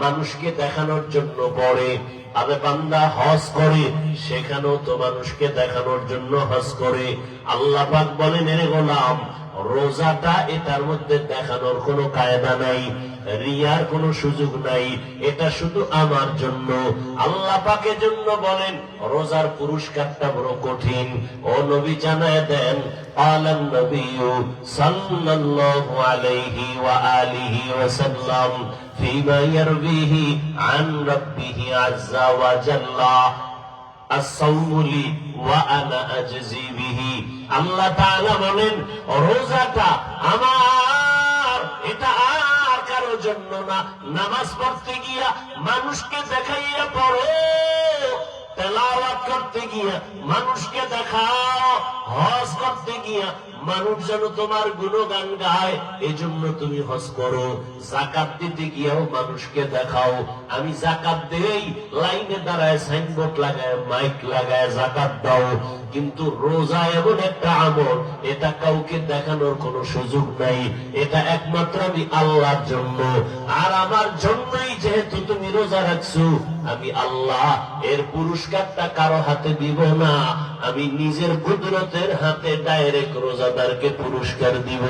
মানুষকে দেখানোর জন্য পড়ে। আরে বান্দা হজ করে, সেখানেও তো মানুষকে দেখানোর জন্য হজ করে। আল্লাহ পাক বলেন এরে গোলাম, রোজাটা এটার মধ্যে দেখানোর কোনো কায়দা নাই, রিয়ার কোনো সুযোগ নাই, এটা শুধু আমার জন্য। আল্লাহ পাকের জন্য বলেন রোজার পুরস্কারটা বড় কঠিন। ও নবী জানায় দেন, আলান নবিয়্যু সাল্লাল্লাহু আলাইহি ওয়া আলিহি ওয়াসাল্লাম ফীমা ইয়ারবিহি আন রাব্বিহি আযজা ওয়া জাল্লা as-sawmu li wa ana ajzi bihi। আল্লাহ তাআলা বলেন রোজাটা আমার, এটা আর কারো জন্য না। নামাজ পড়তে গিয়া মানুষকে দেখাইয়া পড়ো, তেলাওয়াত করতে গিয়া মানুষকে দেখাও, হজ করতে গিয়া মানুষ যেন তোমার গুণগান গায়, এজন্য তুমি হজ করো। যাকাত দিতে গিয়াও মানুষকে দেখাও, আমি যাকাত দেই, লাইনে দাঁড়ায় সাইনবোর্ড লাগায় মাইক লাগায় যাকাত দাও। কিন্তু রোজা এমন একটা আমল, এটা কাউকে দেখানোর কোনো সুযোগ নাই, এটা একমাত্র আমি আল্লাহর জন্য। আর আমার জন্যই যেহেতু তুমি রোজা রাখছো, আমি আল্লাহ এর পুরস্কারটা কারো হাতে দিব না, আমি নিজের কুদরতের হাতে ডাইরেক্ট রোজাদারকে পুরস্কার দিব।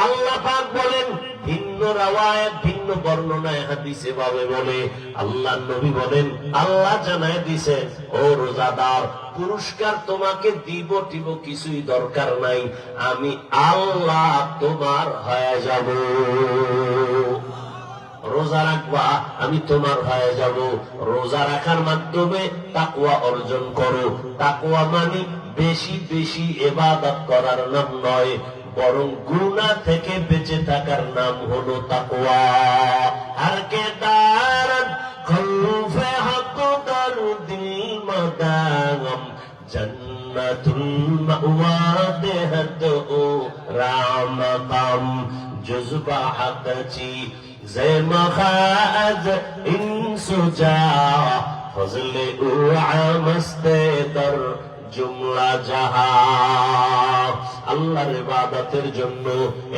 আল্লাহ পাক বলেন, ভিন্ন রাওয়ায়াত ভিন্ন বর্ণনায় হাদিসে ভাবে বলে, আল্লাহ নবী বলেন আল্লাহ জানায় দিয়েছেন ও রোজাদার, পুরস্কার তোমাকে দিব টিব কিছুই দরকার নাই, আমি আল্লাহ তোমার হয়ে যাব। রোজা রাখবা, আমি তোমার হয়ে যাব। রোজা রাখার মাধ্যমে তাকওয়া অর্জন করো। তাকওয়া মানে বেশি বেশি ইবাদত করার নাম নয়, বরং গুনাহ থেকে বেঁচে থাকার নাম হলো তাকওয়া। আর কে দারদ খৌফে হক দরদিল মদাম জান্নাতুল মাওয়া দেহত ও রাম কাম। جزبا حقتي زي ما خاذ انسجا فضل وعمستدر জুমলা জাহা আল্লাহর ইবাদতের জন্য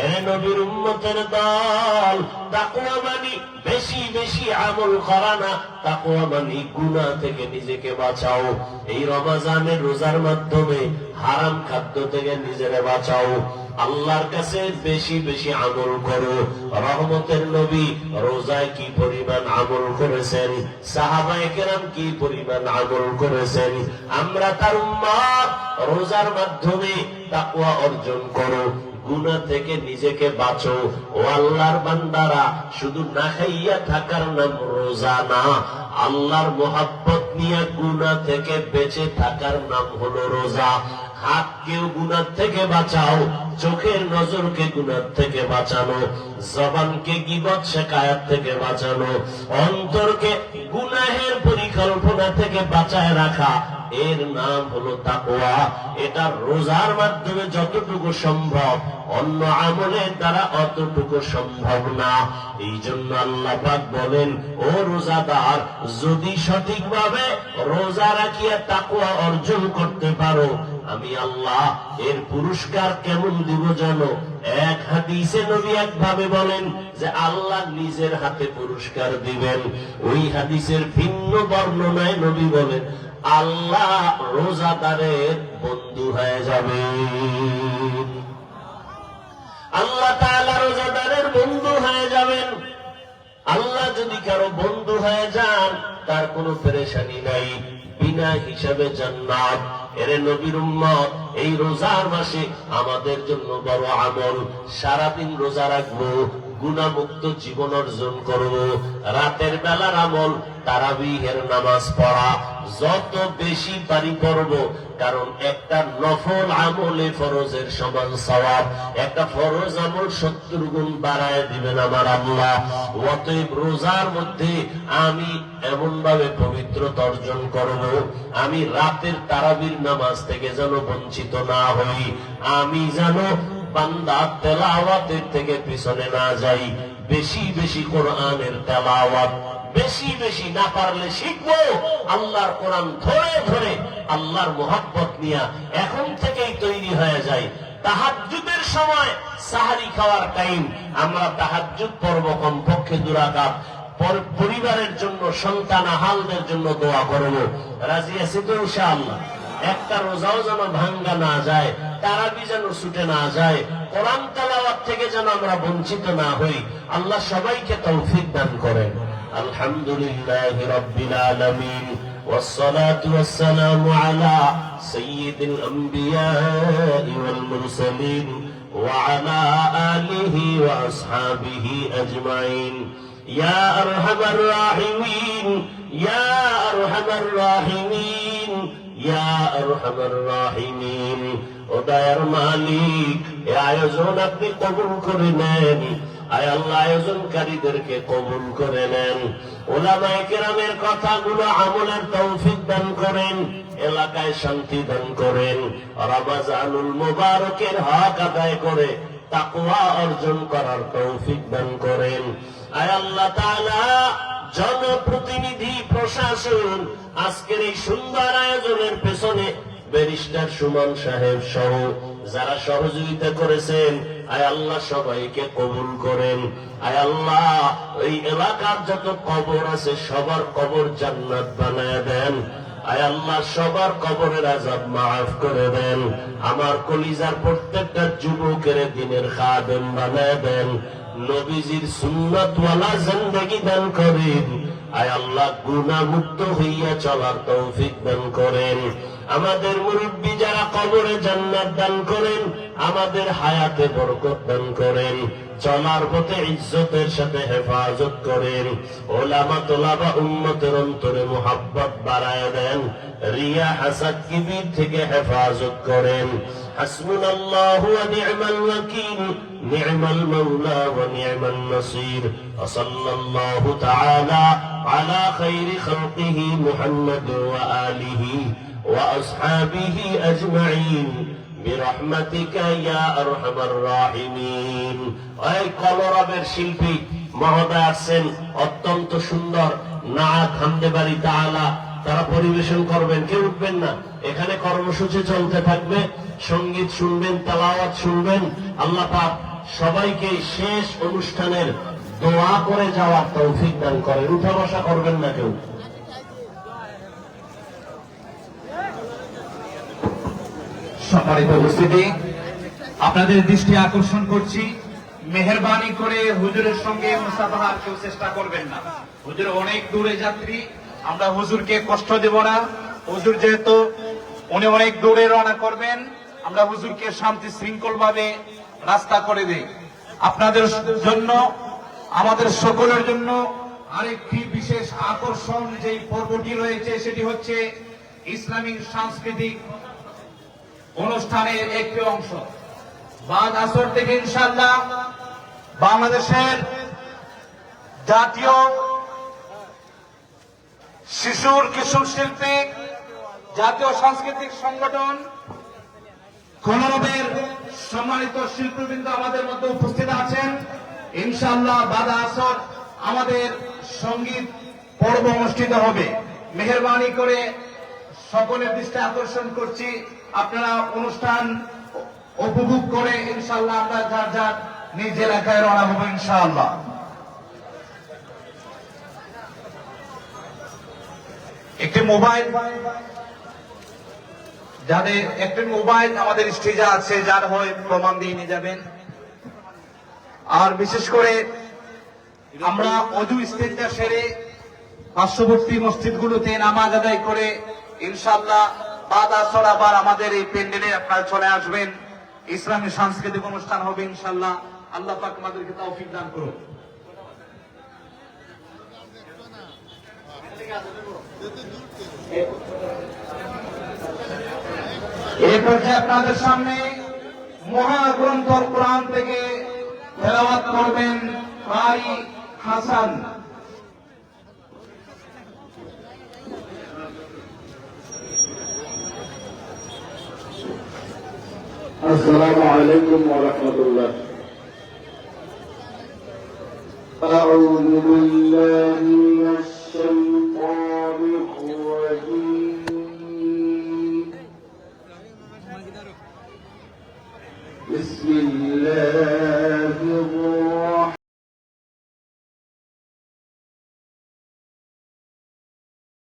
এ নবীর উম্মতের দল তাকওয়া মানি বেশি বেশি আমল করা না, তাকওয়া মানি গুনাহ থেকে নিজেকে বাঁচাও। এই রমজানের রোজার মাধ্যমে হারাম খাদ্য থেকে নিজেরে বাঁচাও। আল্লাহর কাছে বেশি বেশি আমল করো। রহমতের নবী রোজায় কি পরিমাণ আমল করেছেন, সাহাবায়ে কেরাম কি পরিমাণ আমল করেছেন। আমরা তার উম্মত, রোজার মাধ্যমে তাকওয়া অর্জন করো, গুনাহ থেকে নিজেকে বাঁচো। ও আল্লাহর বান্দারা, শুধু না খাইয়া থাকার নাম রোজা না, আল্লাহর মোহাব্বত নিয়ে গুনাহ থেকে বেঁচে থাকার নাম হলো রোজা। হাতকেও গুনাহ থেকে বাঁচাও, চোখের নজরকে গুনাহ থেকে বাঁচানো, জবানকে গীবত শিকায়াত থেকে বাঁচানো, অন্তরকে গুনাহের পরিকল্পনা থেকে বাঁচায় রাখা, এর নাম হলো তাকওয়া। এটা রোজার মাধ্যমে যতটুকু সম্ভব, অন্য আমলের দ্বারা অতটুকু সম্ভব না। এই জন্য আল্লাহ পাক বলেন, ও রোজাদার, যদি সঠিকভাবে রোজা রাখিয়া তাকওয়া অর্জন করতে পারো, আমি আল্লাহ এর পুরস্কার কেমন দিব জানো? এক হাদিসে নবী একভাবে বলেন যে আল্লাহ নিজের হাতে পুরস্কার দিবেন। ওই হাদিসের ভিন্ন বর্ণনায় নবী বলেন, আল্লাহ রোজাদারের বন্ধু হয়ে যাবে। আল্লাহ তাআলা রোজাদারের বন্ধু হয়ে যাবেন। আল্লাহ যদি কারো বন্ধু হয়ে যান, তার কোনো পেরেশানি নাই, বিনা হিসাবে জান্নাত। এরে নবীর উম্মত, এই রোজার মাসে আমাদের জন্য বড় আমল, সারাদিন রোজা রাখবো, গুনাহমুক্ত জীবন অর্জন করব। রাতের বেলার আমল, তারাবিহের নামাজ পড়া, যত বেশি পারি পড়ব, কারণ একটা নফল আমলে ফরজের সমান সওয়াব, একটা ফরজ আমল 70 গুণ বাড়ায় দিবেন আমার আল্লাহ। অতএব রোজার মধ্যে আমি এমন ভাবে পবিত্রতা অর্জন করব, আমি রাতের তারাবির নামাজ থেকে যেন বঞ্চিত না হই, আমি যেন বান্দা তেলাওয়াতের থেকে পিছনে না যাই। বেশি বেশি কোরআনের তেলাওয়াত, বেশি বেশি, না পারলে শিখবো আল্লাহর কোরআন ধরে ধরে, আল্লাহর মোহাব্বত নিয়ে এখন থেকেই তৈরি হয়ে যায়। তাহাজ্জুদের সময় সাহারি খাওয়ার টাইম, আমরা তাহাজ্জুদ পড়ব কমপক্ষে 2 রাকাত। পরিবারের জন্য, সন্তান আহালদের জন্য দোয়া করব। রাজি আছি তো ইনশাআল্লাহ? একটা রোজাও যেন ভাঙ্গা না যায়, তারাবি যেন ছুটে না যায়, কোরআন তেলাওয়াত থেকে যেন আমরা বঞ্চিত না হই। আল্লাহ সবাইকে তৌফিক দান করেন। আলহামদুলিল্লাহি রাব্বিল আলামিন, والصلاة والسلام على سيد الأنبياء والمرسلين وعلى آله وأصحابه أجمعين يا أرحم الراحمين يا أرحم الراحمين يا أرحم الراحمين। ও দয়ার মালিক, এই আয়োজন আপনি কবুল করে নেন। আয় আল্লাহ, আয়োজনকারীদেরকে কবুল করে নেন। উলামায়ে কেরামের কথাগুলো আমলের তৌফিক দান করেন, এলাকায় শান্তি দান করেন, রমজানুল মুবারকের হক আদায় করে তাকওয়া অর্জন করার তৌফিক দান করেন। আয় আল্লাহ তাআলা, জনপ্রতিনিধি, প্রশাসন, আজকের এই সুন্দর আয়োজনের পেছনে ব্যারিস্টার সুমন সাহেব সহ যারা সহযোগিতা করেছেন, আয় আল্লাহ সবাইকে কবুল করেন। আয় আল্লাহ, এই এলাকার যত কবর আছে সবার কবর জান্নাত বানায় দেন। আয় আল্লাহ, সবার কবরের আযাব মাফ করে দেন। আমার কলিজার প্রত্যেকটা যুবকের দিনের খাদেম বানায় দেন। নবীজির সুন্নাতওয়ালা জিন্দেগি দান করেন। আয় আল্লাহ, গুনাহ মুক্ত হইয়া চলার তৌফিক দান করেন। আমাদের মুরব্বী যারা কবরে জান্নাত দান করেন, আমাদের হায়াতে বরকত দান করেন, চলার পথে ইজ্জতের সাথে হেফাজত করেন। ওলামা তোলাবা উম্মতের অন্তরে মুহাব্বত বাড়ায় দেন, রিয়া হাসাদ কিবির থেকে হেফাজত করেন। হাসবুনাল্লাহু ওয়া নি'মাল ওয়াকিল, নি'মাল মাওলা ওয়া নি'মান নাসির। ওয়া সাল্লাল্লাহু তাআলা আলা খায়রি খালকিহি মুহাম্মদ ওয়া আলিহি وأصحابه أجمعين বিরহমাতিকা ইয়া আরহামার রাহিমিন। ওই কলরবের শিল্পী মহোদয় আছেন, অত্যন্ত সুন্দর নাত হামদে বাড়ি তাআলা তারা পরিবেশন করবেন। কেউ উঠবেন না, এখানে কর্মসূচি চলতে থাকবে, সঙ্গীত শুনবেন, তেলাওয়াত শুনবেন। আল্লাহ পাক সবাইকে শেষ অনুষ্ঠানের দোয়া করে যাওয়ার তৌফিক দান করেন। উঠা বসা করবেন না কেউ। সম্মানিত উপস্থিতি, আপনাদের দৃষ্টি আকর্ষণ করছি, মেহেরবানি করে হুজুরের সঙ্গে মুসাফাহার কেউ চেষ্টা করবেন না। হুজুর অনেক দূরে যাত্রী, আমরা হুজুরকে কষ্ট দেব না। হুজুর যেহেতু উনি অনেক দূরে রওনা করবেন, আমরা হুজুরকে শান্তি শৃঙ্খল ভাবে রাস্তা করে দেই। আপনাদের জন্য, আমাদের সকলের জন্য আরেকটি বিশেষ আকর্ষণ যেই পর্বটি রয়েছে সেটি হচ্ছে ইসলামিক সাংস্কৃতিক অনুষ্ঠানের একটি অংশ। বাদ আসর থেকে ইনশাআল্লাহ বাংলাদেশের জাতীয় শিশুর কিশোর শিল্পী জাতীয় সাংস্কৃতিক সংগঠন কলরবের সম্মানিত শিল্পীবৃন্দ আমাদের মধ্যে উপস্থিত আছেন। ইনশাআল্লাহ বাদা আসর আমাদের সঙ্গীত পর্ব অনুষ্ঠিত হবে। মেহেরবানি করে সকলের দৃষ্টি আকর্ষণ করছি, আপনারা অনুষ্ঠান উপভোগ করে ইনশাআল্লাহ আমরা যার যার নিজ এলাকায় রওনা হবো ইনশাআল্লাহ। একটি মোবাইল, যাদের একটি মোবাইল আমাদের স্টেজে আছে, যার হয় প্রমাণ দিয়ে নিয়ে যাবেন। আর বিশেষ করে আমরা অজু ইস্তেঞ্জা সেরে পার্শ্ববর্তী মসজিদগুলোতে নামাজ আদায় করে ইনশাআল্লাহ বাদ আসর আবার আমাদের এই প্যান্ডেলে আপনারা চলে আসবেন। ইসলামী সাংস্কৃতিক অনুষ্ঠান হবে ইনশাআল্লাহ। আল্লাহ পাক আমাদেরকে তৌফিক দান করুন। এই পর্যায়ে আপনাদের সামনে মহাগ্রন্থ কোরআন থেকে তেলাওয়াত করবেন কারি হাসান। السلام عليكم ورحمة الله. أعوذ بالله من الشيطان الرجيم. بسم الله الرحمن